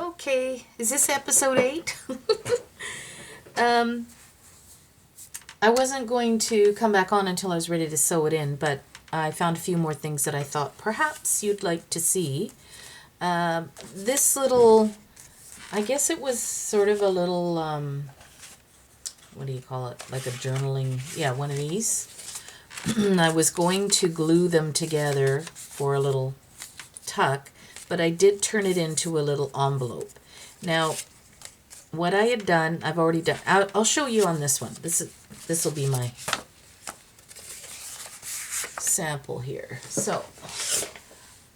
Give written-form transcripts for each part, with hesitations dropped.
Okay, is this episode 8? I wasn't going to come back on until I was ready to sew it in, but I found a few more things that I thought perhaps you'd like to see. This little, I guess it was sort of a little, what do you call it? Like a journaling, yeah, one of these. I was going to glue them together for a little tuck, but I did turn it into a little envelope. Now, what I had done, I've already done, I'll show you on this one. This will be my sample here. So,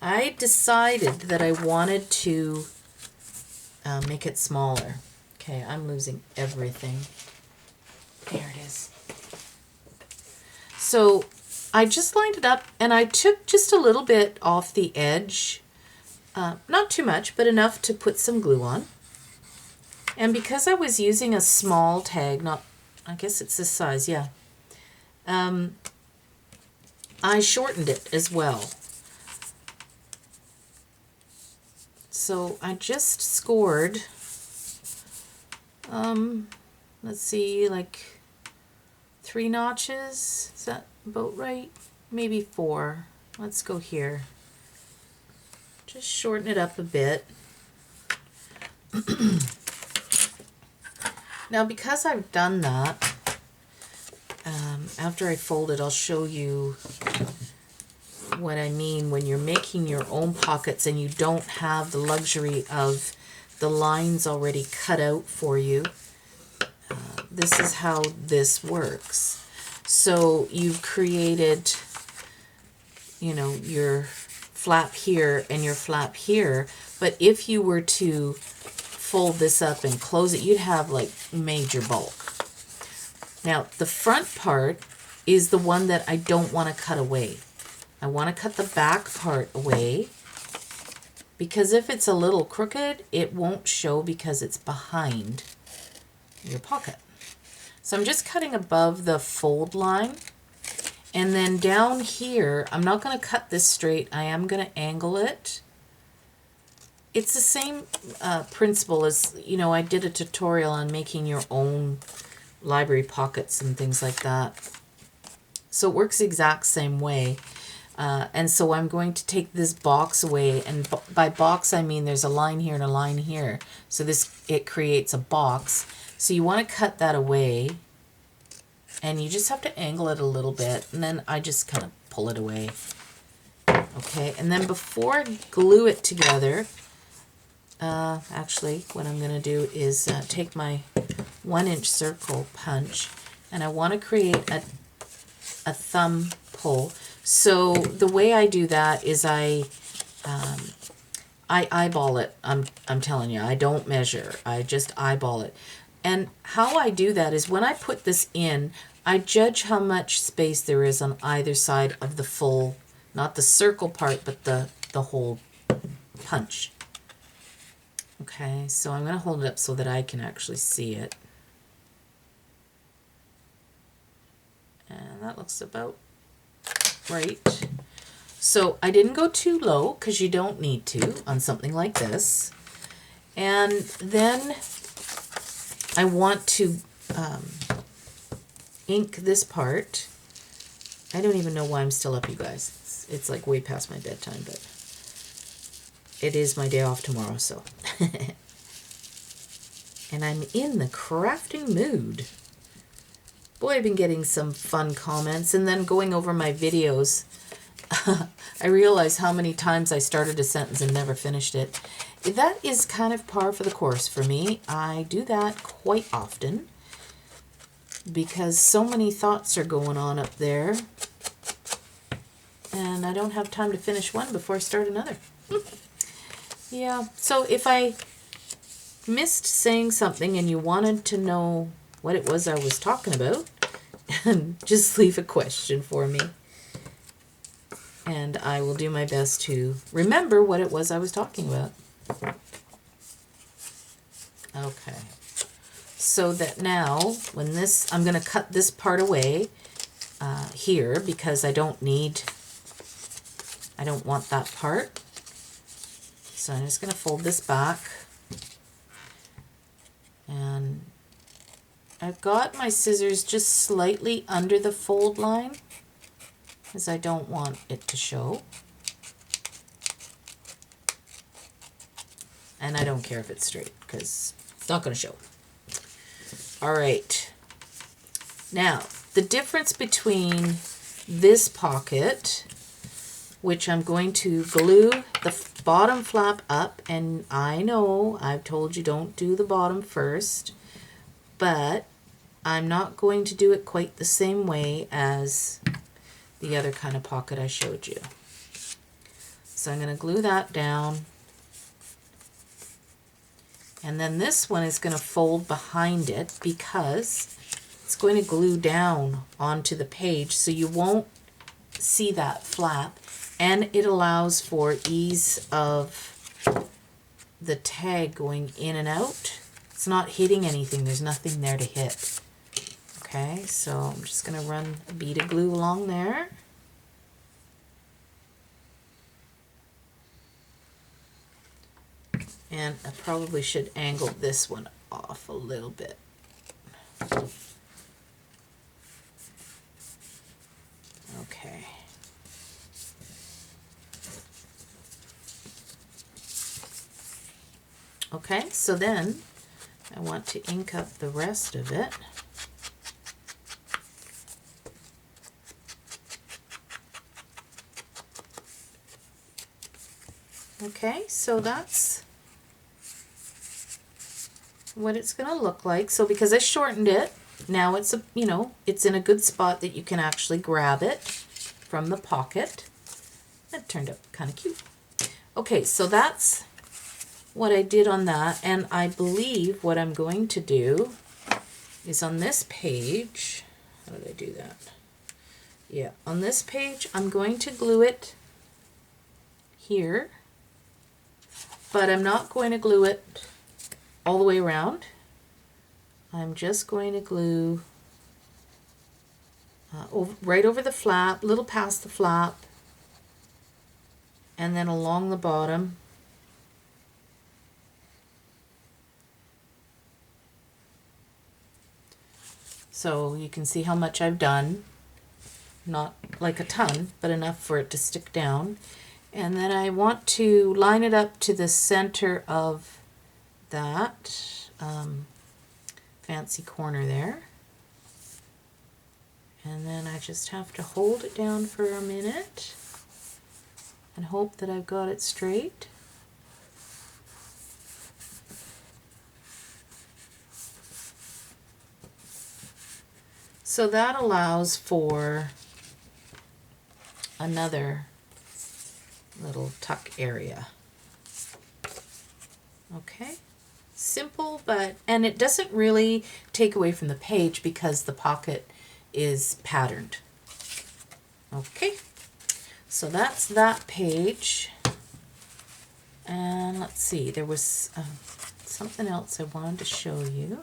I decided that I wanted to make it smaller. Okay, I'm losing everything. There it is. So, I just lined it up and I took just a little bit off the edge. Not too much, but enough to put some glue on. And because I was using a small tag, I guess it's this size, yeah. I shortened it as well. So I just scored, let's see, like 3 notches. Is that about right? Maybe 4. Let's go here. Just shorten it up a bit. Now, because I've done that, after I fold it, I'll show you what I mean when you're making your own pockets and you don't have the luxury of the lines already cut out for you. This is how this works. So you've created, your flap here and your flap here, but if you were to fold this up and close it, you'd have like major bulk. Now, the front part is the one that I don't want to cut away. I want to cut the back part away because if it's a little crooked, it won't show because it's behind your pocket. So I'm just cutting above the fold line. And then down here, I'm not going to cut this straight. I am going to angle it. It's the same principle as, I did a tutorial on making your own library pockets and things like that. So it works the exact same way. And so I'm going to take this box away, and by box I mean there's a line here and a line here. So it creates a box. So you want to cut that away, and you just have to angle it a little bit, and then I just kind of pull it away. Okay, and then before I glue it together, actually what I'm going to do is take my 1-inch circle punch, and I want to create a thumb pull. So the way I do that is I eyeball it. I'm telling you, I don't measure. I just eyeball it. And how I do that is when I put this in, I judge how much space there is on either side of the full, not the circle part, but the whole punch. Okay, so I'm going to hold it up so that I can actually see it. And that looks about right. So I didn't go too low because you don't need to on something like this. And then I want to ink this part. I don't even know why I'm still up, you guys. It's like way past my bedtime, but it is my day off tomorrow, so. And I'm in the crafting mood. Boy, I've been getting some fun comments, and then going over my videos, I realized how many times I started a sentence and never finished it. That is kind of par for the course for me. I do that quite often because so many thoughts are going on up there, and I don't have time to finish one before I start another. Yeah, so if I missed saying something and you wanted to know what it was I was talking about, just leave a question for me, and I will do my best to remember what it was I was talking about. Okay, so that now when this, I'm going to cut this part away here because I don't want that part. So I'm just going to fold this back. And I've got my scissors just slightly under the fold line because I don't want it to show. And I don't care if it's straight because it's not going to show. All right. Now, the difference between this pocket, which I'm going to glue the bottom flap up, and I know I've told you don't do the bottom first, but I'm not going to do it quite the same way as the other kind of pocket I showed you. So I'm going to glue that down. And then this one is going to fold behind it because it's going to glue down onto the page so you won't see that flap, and it allows for ease of the tag going in and out. It's not hitting anything. There's nothing there to hit. Okay, so I'm just going to run a bead of glue along there. And I probably should angle this one off a little bit. Okay. Okay, so then I want to ink up the rest of it. Okay, so that's what it's going to look like. So because I shortened it, now it's it's in a good spot that you can actually grab it from the pocket. That turned out kind of cute. Okay, so that's what I did on that, and I believe what I'm going to do is on this page, how did I do that? Yeah, on this page I'm going to glue it here, but I'm not going to glue it all the way around. I'm just going to glue right over the flap, a little past the flap, and then along the bottom. So you can see how much I've done. Not like a ton, but enough for it to stick down. And then I want to line it up to the center of that fancy corner there. And then I just have to hold it down for a minute and hope that I've got it straight. So that allows for another little tuck area. Okay, simple, and it doesn't really take away from the page because the pocket is patterned. Okay, so that's that page. And let's see, there was something else I wanted to show you.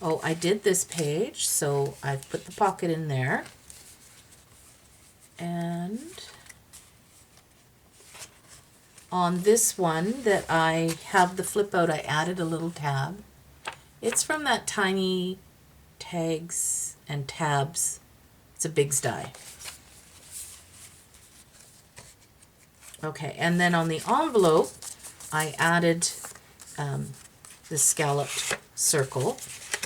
Oh, I did this page, so I've put the pocket in there. And on this one that I have the flip out, I added a little tab. It's from that Tiny Tags and Tabs. It's a Big die. Okay, and then on the envelope, I added the scalloped circle,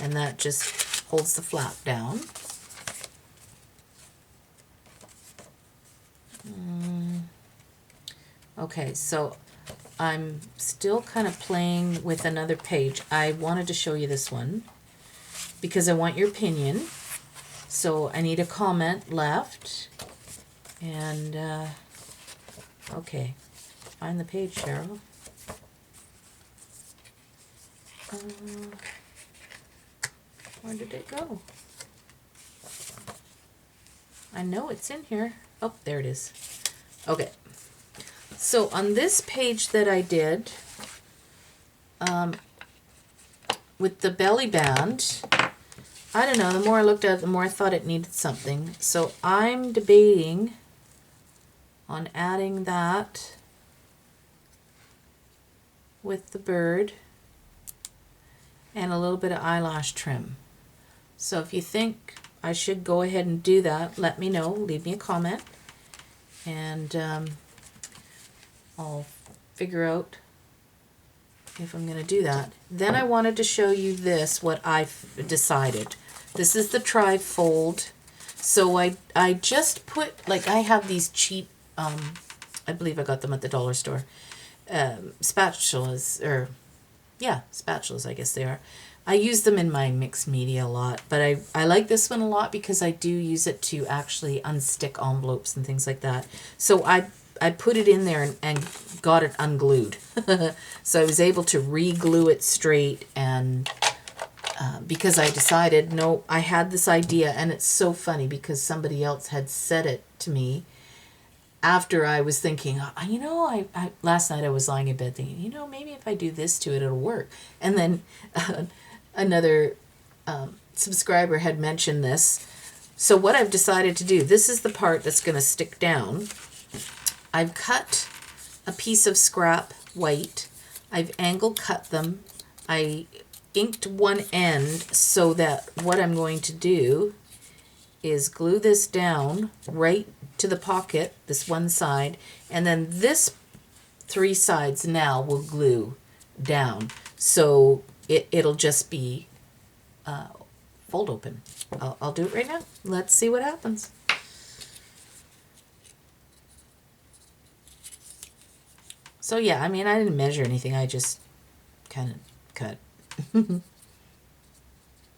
and that just holds the flap down. Okay, so I'm still kind of playing with another page. I wanted to show you this one because I want your opinion. So I need a comment left. And, okay, find the page, Cheryl. Where did it go? I know it's in here. Oh, there it is. Okay. So on this page that I did, with the belly band, I don't know, the more I looked at it, the more I thought it needed something. So I'm debating on adding that with the bird and a little bit of eyelash trim. So if you think I should go ahead and do that, let me know. Leave me a comment, and I'll figure out if I'm going to do that. Then I wanted to show you this, what I've decided. This is the tri-fold. So I just put, like, I have these cheap, I believe I got them at the dollar store, spatulas, or yeah, spatulas I guess they are. I use them in my mixed media a lot, but I like this one a lot because I do use it to actually unstick envelopes and things like that. So I put it in there and got it unglued. So I was able to re-glue it straight, and because I decided, no, I had this idea, and it's so funny because somebody else had said it to me after I was thinking, you know, I last night I was lying in bed thinking, you know, maybe if I do this to it, it'll work. And then another subscriber had mentioned this. So what I've decided to do, this is the part that's going to stick down. I've cut a piece of scrap white. I've angle cut them. I inked one end so that what I'm going to do is glue this down right to the pocket, this one side, and then this 3 sides now will glue down. So it'll just be fold open. I'll do it right now. Let's see what happens. So yeah, I mean, I didn't measure anything. I just kind of cut. About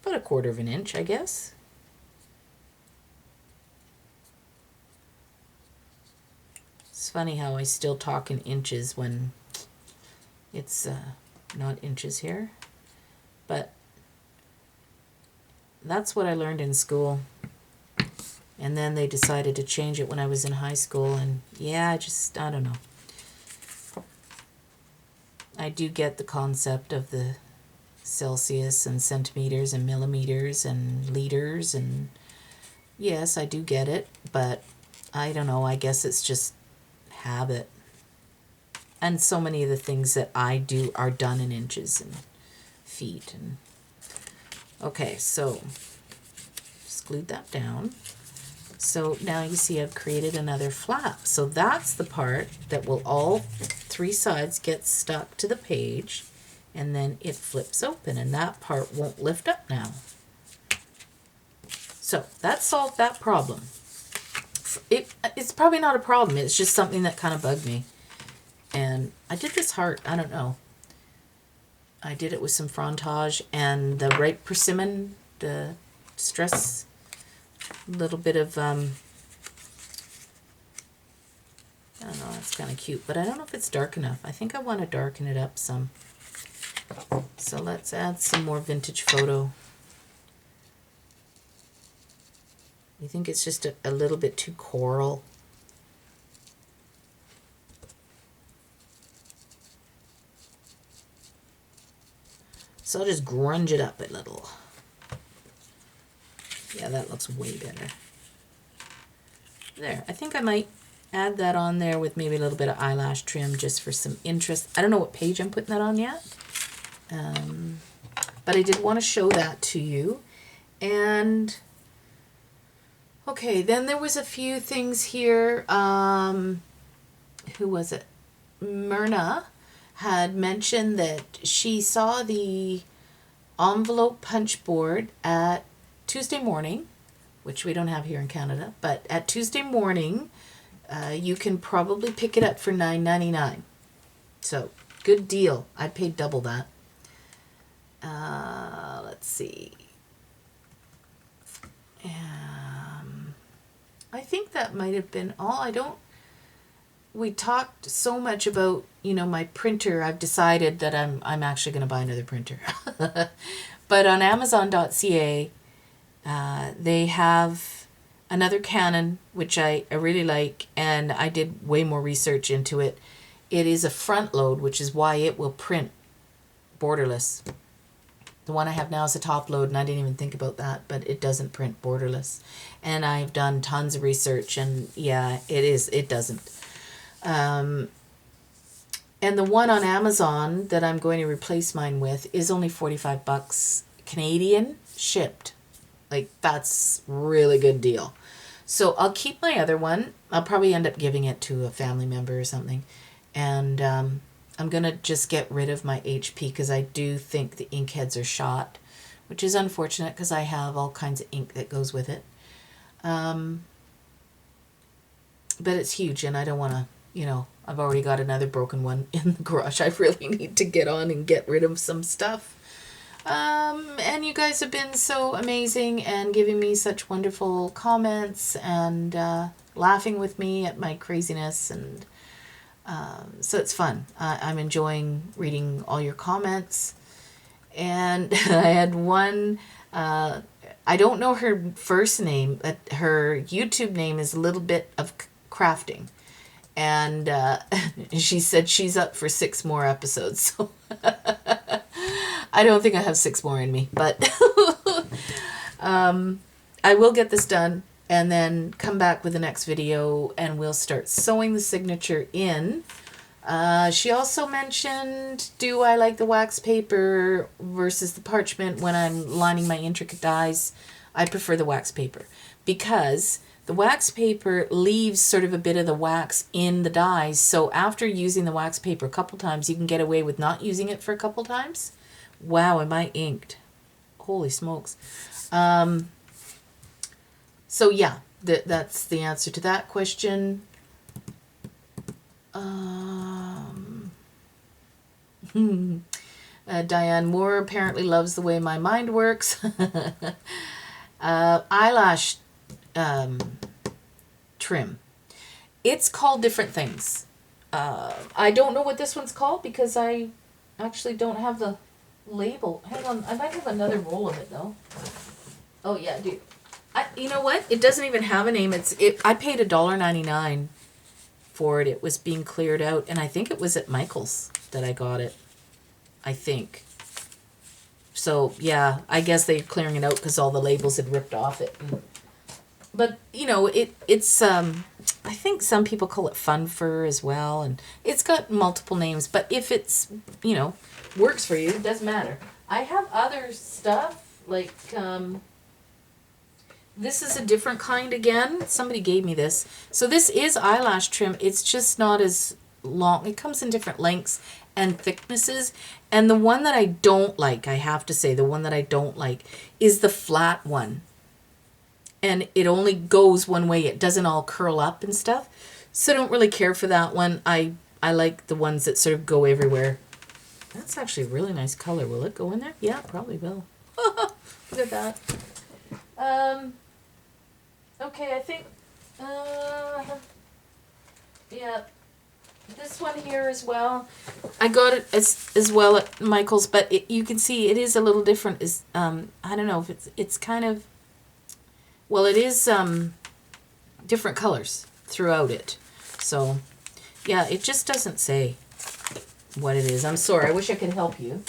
1/4 inch, I guess. It's funny how I still talk in inches when it's not inches here. But that's what I learned in school. And then they decided to change it when I was in high school. And yeah, I don't know. I do get the concept of the Celsius and centimeters and millimeters and liters, and yes, I do get it, but I don't know, I guess it's just habit. And so many of the things that I do are done in inches and feet. And okay, so just glued that down. So now you see I've created another flap. So that's the part that will all 3 sides get stuck to the page, and then it flips open, and that part won't lift up now. So that solved that problem. It's probably not a problem. It's just something that kind of bugged me. And I did this heart. I don't know. I did it with some frontage and the right persimmon, the stress, little bit of, I don't know, it's kind of cute, but I don't know if it's dark enough. I think I want to darken it up some. So let's add some more vintage photo. You think it's just a little bit too coral? So I'll just grunge it up a little. Yeah, that looks way better. There, I think I might add that on there with maybe a little bit of eyelash trim just for some interest. I don't know what page I'm putting that on yet. But I did want to show that to you. And okay, then there was a few things here. Who was it? Myrna had mentioned that she saw the envelope punch board at Tuesday morning, which we don't have here in Canada, but at Tuesday morning, you can probably pick it up for $9.99. So good deal. I paid double that. Let's see. I think that might have been all. We talked so much about, you know, my printer. I've decided that I'm actually going to buy another printer. But on Amazon.ca, they have another Canon, which I really like, and I did way more research into it. It is a front load, which is why it will print borderless. The one I have now is a top load, and I didn't even think about that, but it doesn't print borderless. And I've done tons of research, and yeah, it doesn't. And the one on Amazon that I'm going to replace mine with is only 45 bucks Canadian shipped. Like, that's really good deal. So I'll keep my other one. I'll probably end up giving it to a family member or something. And I'm going to just get rid of my HP because I do think the ink heads are shot, which is unfortunate because I have all kinds of ink that goes with it. But it's huge and I don't want to, you know, I've already got another broken one in the garage. I really need to get on and get rid of some stuff. And you guys have been so amazing and giving me such wonderful comments and laughing with me at my craziness. And so it's fun. I'm enjoying reading all your comments. And I had one, I don't know her first name, but her YouTube name is a little bit of crafting. And she said she's up for 6 more episodes. So I don't think I have 6 more in me, but I will get this done and then come back with the next video and we'll start sewing the signature in. She also mentioned, do I like the wax paper versus the parchment when I'm lining my intricate dies? I prefer the wax paper because the wax paper leaves sort of a bit of the wax in the dies. So after using the wax paper a couple times, you can get away with not using it for a couple times. Wow, am I inked? Holy smokes. So yeah, that's the answer to that question. Diane Moore apparently loves the way my mind works. Eyelash trim. It's called different things. I don't know what this one's called because I actually don't have the label. Hang on, I might have another roll of it though. Oh yeah, I do. You know what? It doesn't even have a name. I paid $1.99 for it. It was being cleared out, and I think it was at Michael's that I got it. I think. So yeah, I guess they're clearing it out because all the labels had ripped off it. But you know, it's I think some people call it fun fur as well, and it's got multiple names. But if it's, you know, works for you, it doesn't matter. I have other stuff like this is a different kind again. Somebody gave me this. So this is eyelash trim. It's just not as long. It comes in different lengths and thicknesses. And the one that I don't like, I have to say, the one that I don't like is the flat one. And it only goes one way. It doesn't all curl up and stuff. So I don't really care for that one. I like the ones that sort of go everywhere. That's actually a really nice color. Will it go in there? Yeah, probably will. Look at that. Okay, I think, yeah, this one here as well. I got it as well at Michael's, but you can see it is a little different. I don't know if it's kind of, well, it is different colors throughout it. So, yeah, it just doesn't say what it is. I'm sorry. I wish I could help you.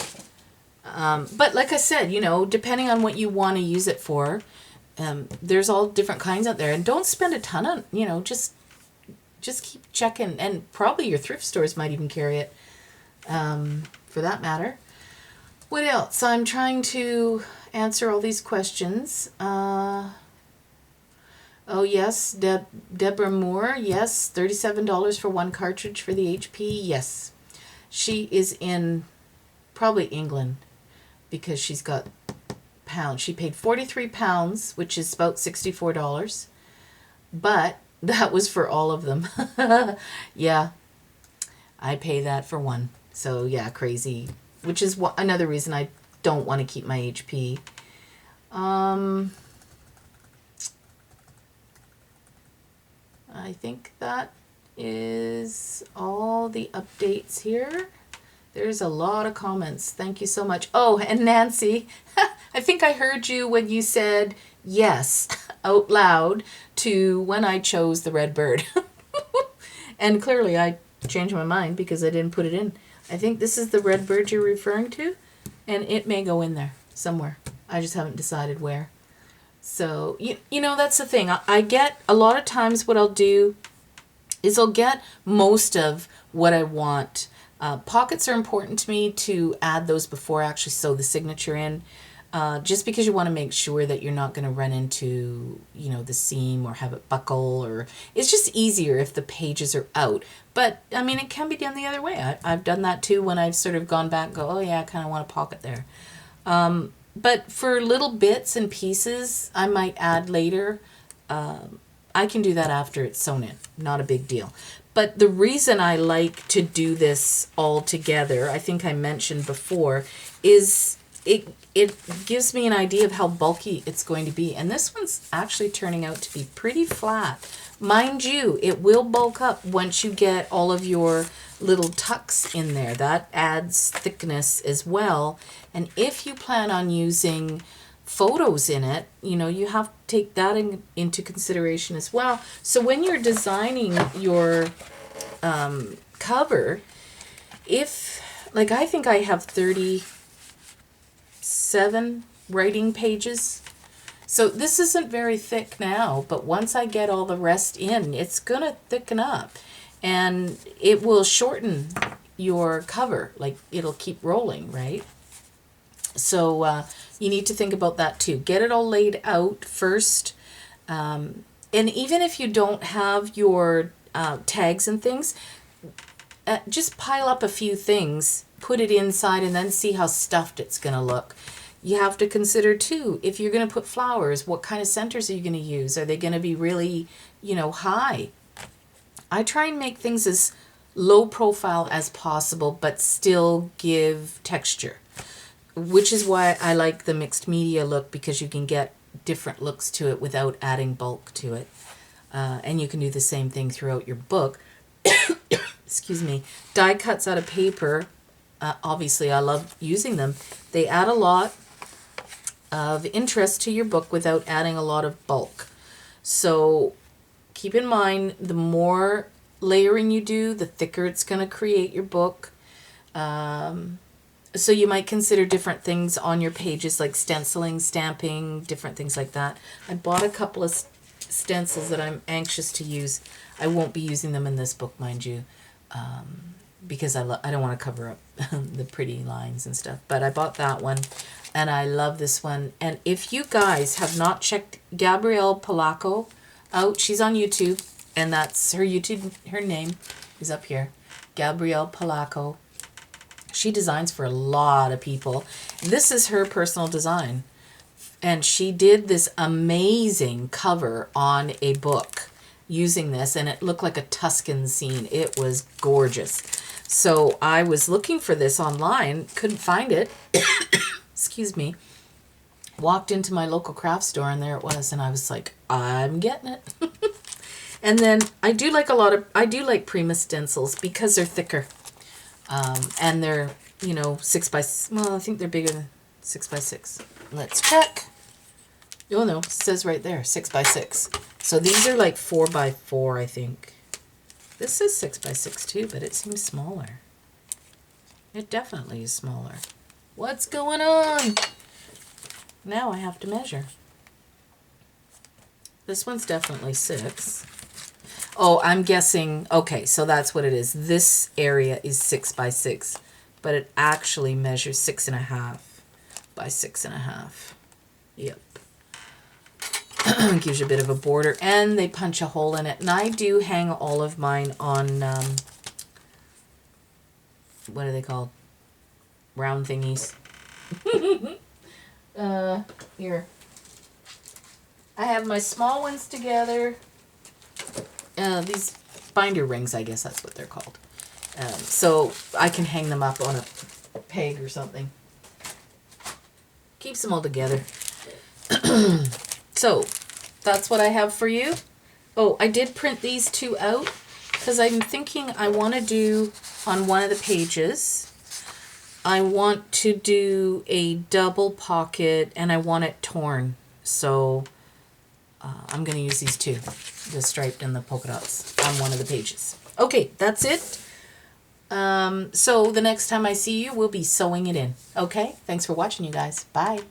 But like I said, you know, depending on what you want to use it for, there's all different kinds out there. And don't spend a ton on, you know, just keep checking. And probably your thrift stores might even carry it, for that matter. What else? I'm trying to answer all these questions. Oh, yes, Deborah Moore. Yes, $37 for one cartridge for the HP. Yes. She is in probably England because she's got pounds. She paid £43, which is about $64. But that was for all of them. Yeah, I pay that for one. So yeah, crazy. Which is another reason I don't want to keep my HP. I think that is all the updates here. There's a lot of comments. Thank you so much. Oh, and Nancy, I think I heard you when you said yes out loud to when I chose the red bird. And clearly I changed my mind because I didn't put it in. I think this is the red bird you're referring to, and it may go in there somewhere. I just haven't decided where. So, you know, that's the thing. I get, a lot of times what I'll do is I'll get most of what I want Pockets are important to me to add those before I actually sew the signature in. Just because you want to make sure that you're not going to run into, you know, the seam or have it buckle, or it's just easier if the pages are out. But I mean, it can be done the other way. I've done that too when I've sort of gone back and go, oh yeah, I kind of want a pocket there. But for little bits and pieces I might add later, I can do that after it's sewn in. Not a big deal. But the reason I like to do this all together, I think I mentioned before, is it gives me an idea of how bulky it's going to be. And this one's actually turning out to be pretty flat. Mind you, it will bulk up once you get all of your little tucks in there. That adds thickness as well. And if you plan on using photos in it, you know, you have to take that into consideration as well. So when you're designing your cover, if, like, I think I have 37 writing pages. So this isn't very thick now, but once I get all the rest in, it's going to thicken up and it will shorten your cover. Like, it'll keep rolling, right? So you need to think about that too. Get it all laid out first. And even if you don't have your tags and things, just pile up a few things, put it inside, and then see how stuffed it's going to look. You have to consider too, if you're going to put flowers, what kind of centers are you going to use? Are they going to be really, you know, high? I try and make things as low profile as possible, but still give texture, which is why I like the mixed media look, because you can get different looks to it without adding bulk to it. And you can do the same thing throughout your book. Excuse me. Die cuts out of paper, obviously I love using them. They add a lot of interest to your book without adding a lot of bulk. So keep in mind, the more layering you do, the thicker it's going to create your book. So you might consider different things on your pages, like stenciling, stamping, different things like that. I bought a couple of stencils that I'm anxious to use. I won't be using them in this book, mind you, because I don't want to cover up the pretty lines and stuff. But I bought that one, and I love this one. And if you guys have not checked Gabrielle Polaco out, she's on YouTube, and that's her YouTube, her name is up here, Gabrielle Polaco. She designs for a lot of people. This is her personal design. And she did this amazing cover on a book using this, and it looked like a Tuscan scene. It was gorgeous. So I was looking for this online, couldn't find it. Excuse me. Walked into my local craft store, and there it was, and I was like, I'm getting it. And then I do like Prima stencils because they're thicker. And they're, you know, 6x, well, I think they're bigger than 6x6. Let's check. Oh no, it says right there, 6x6. So these are like 4x4, I think. This is 6x6 too, but it seems smaller. It definitely is smaller. What's going on? Now I have to measure. This one's definitely 6. Oh, I'm guessing, okay, so that's what it is. This area is 6x6, but it actually measures 6.5 by 6.5. Yep. Gives you a bit of a border, and they punch a hole in it. And I do hang all of mine on, what are they called? Round thingies. Here. I have my small ones together. These binder rings, I guess that's what they're called. So I can hang them up on a peg or something. Keeps them all together. So that's what I have for you. Oh, I did print these two out because I'm thinking I want to do on one of the pages, I want to do a double pocket, and I want it torn. So I'm going to use these two, the striped and the polka dots, on one of the pages. Okay, that's it. So the next time I see you, we'll be sewing it in. Okay, thanks for watching, you guys. Bye.